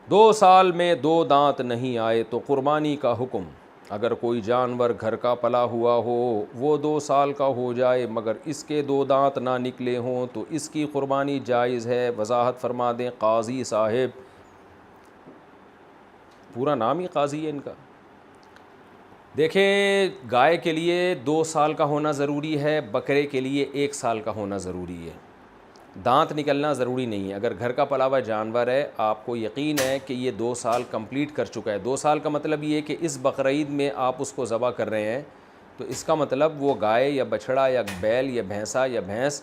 2 سال میں 2 دانت نہیں آئے تو قربانی کا حکم، اگر کوئی جانور گھر کا پلا ہوا ہو وہ 2 سال کا ہو جائے مگر اس کے 2 دانت نہ نکلے ہوں تو اس کی قربانی جائز ہے۔ وضاحت فرما دیں قاضی صاحب، پورا نام ہی قاضی ہے ان کا۔ دیکھیں، گائے کے لیے 2 سال کا ہونا ضروری ہے، بکرے کے لیے 1 سال کا ہونا ضروری ہے، دانت نکلنا ضروری نہیں ہے۔ اگر گھر کا پلا ہوا جانور ہے، آپ کو یقین ہے کہ یہ 2 سال کمپلیٹ کر چکا ہے، 2 سال کا مطلب یہ ہے کہ اس بقرعید میں آپ اس کو ذبح کر رہے ہیں، تو اس کا مطلب وہ گائے یا بچھڑا یا بیل یا بھینسا یا بھینس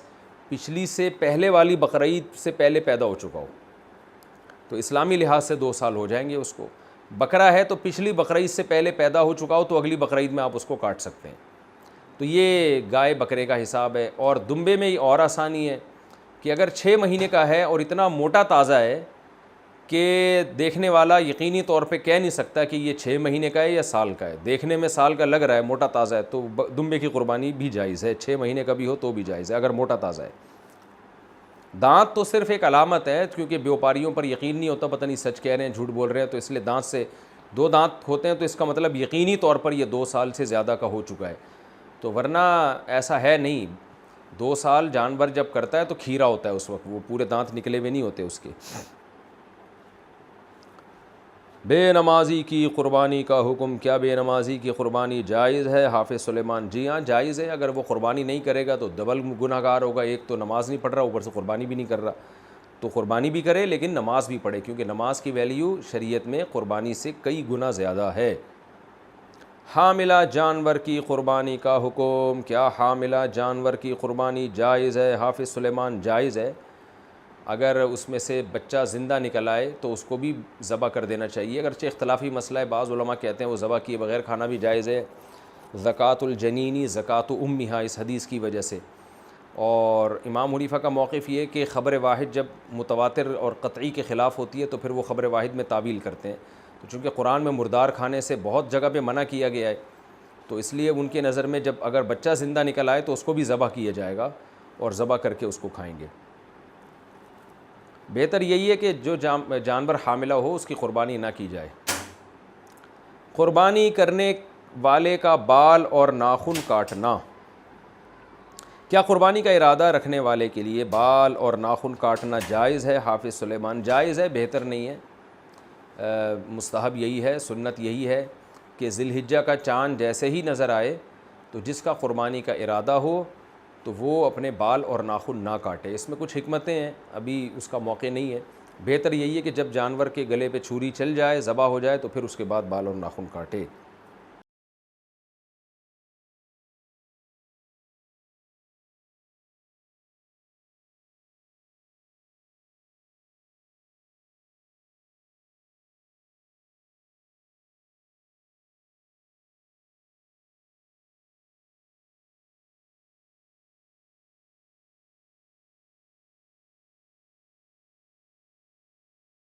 پچھلی سے پہلے والی بقرعید سے پہلے پیدا ہو چکا ہو، تو اسلامی لحاظ سے 2 سال ہو جائیں گے اس کو۔ بکرا ہے تو پچھلی بقرعید سے پہلے پیدا ہو چکا ہو تو اگلی بقرعید میں آپ اس کو کاٹ سکتے ہیں۔ تو یہ گائے بکرے کا حساب ہے۔ اور دمبے میں اور آسانی ہے کہ اگر 6 مہینے کا ہے اور اتنا موٹا تازہ ہے کہ دیکھنے والا یقینی طور پہ کہہ نہیں سکتا کہ یہ 6 مہینے کا ہے یا سال کا ہے، دیکھنے میں سال کا لگ رہا ہے، موٹا تازہ ہے، تو دمبے کی قربانی بھی جائز ہے، 6 مہینے کا بھی ہو تو بھی جائز ہے اگر موٹا تازہ ہے۔ دانت تو صرف ایک علامت ہے، کیونکہ بیوپاریوں پر یقین نہیں ہوتا، پتہ نہیں سچ کہہ رہے ہیں جھوٹ بول رہے ہیں، تو اس لیے دانت سے 2 دانت ہوتے ہیں تو اس کا مطلب یقینی طور پر یہ 2 سال سے زیادہ کا ہو چکا ہے، تو ورنہ ایسا ہے نہیں۔ 2 سال جانور جب کرتا ہے تو کھیرا ہوتا ہے، اس وقت وہ پورے دانت نکلے ہوئے نہیں ہوتے اس کے۔ بے نمازی کی قربانی کا حکم، کیا بے نمازی کی قربانی جائز ہے؟ حافظ سلیمان: جی ہاں جائز ہے، اگر وہ قربانی نہیں کرے گا تو ڈبل گناہ گار ہوگا، ایک تو نماز نہیں پڑھ رہا اوپر سے قربانی بھی نہیں کر رہا، تو قربانی بھی کرے لیکن نماز بھی پڑھے، کیونکہ نماز کی ویلیو شریعت میں قربانی سے کئی گنا زیادہ ہے۔ حاملہ جانور کی قربانی کا حکم، کیا حاملہ جانور کی قربانی جائز ہے؟ حافظ سلیمان: جائز ہے، اگر اس میں سے بچہ زندہ نکل آئے تو اس کو بھی ذبح کر دینا چاہیے، اگرچہ اختلافی مسئلہ ہے، بعض علماء کہتے ہیں وہ ذبح کیے بغیر کھانا بھی جائز ہے، زکوٰۃ الجنینی زکوٰۃ امہا، اس حدیث کی وجہ سے۔ اور امام حنیفہ کا موقف یہ ہے کہ خبر واحد جب متواتر اور قطعی کے خلاف ہوتی ہے تو پھر وہ خبر واحد میں تعویل کرتے ہیں، تو چونکہ قرآن میں مردار کھانے سے بہت جگہ پہ منع کیا گیا ہے، تو اس لیے ان کے نظر میں جب اگر بچہ زندہ نکل آئے تو اس کو بھی ذبح کیا جائے گا اور ذبح کر کے اس کو کھائیں گے۔ بہتر یہی ہے کہ جو جانور حاملہ ہو اس کی قربانی نہ کی جائے۔ قربانی کرنے والے کا بال اور ناخن کاٹنا، کیا قربانی کا ارادہ رکھنے والے کے لیے بال اور ناخن کاٹنا جائز ہے؟ حافظ سلیمان: جائز ہے، بہتر نہیں ہے، مستحب یہی ہے، سنت یہی ہے کہ ذی الحجہ کا چاند جیسے ہی نظر آئے تو جس کا قربانی کا ارادہ ہو تو وہ اپنے بال اور ناخن نہ کاٹے۔ اس میں کچھ حکمتیں ہیں، ابھی اس کا موقع نہیں ہے، بہتر یہی ہے کہ جب جانور کے گلے پہ چھری چل جائے، ذبح ہو جائے تو پھر اس کے بعد بال اور ناخن کاٹے۔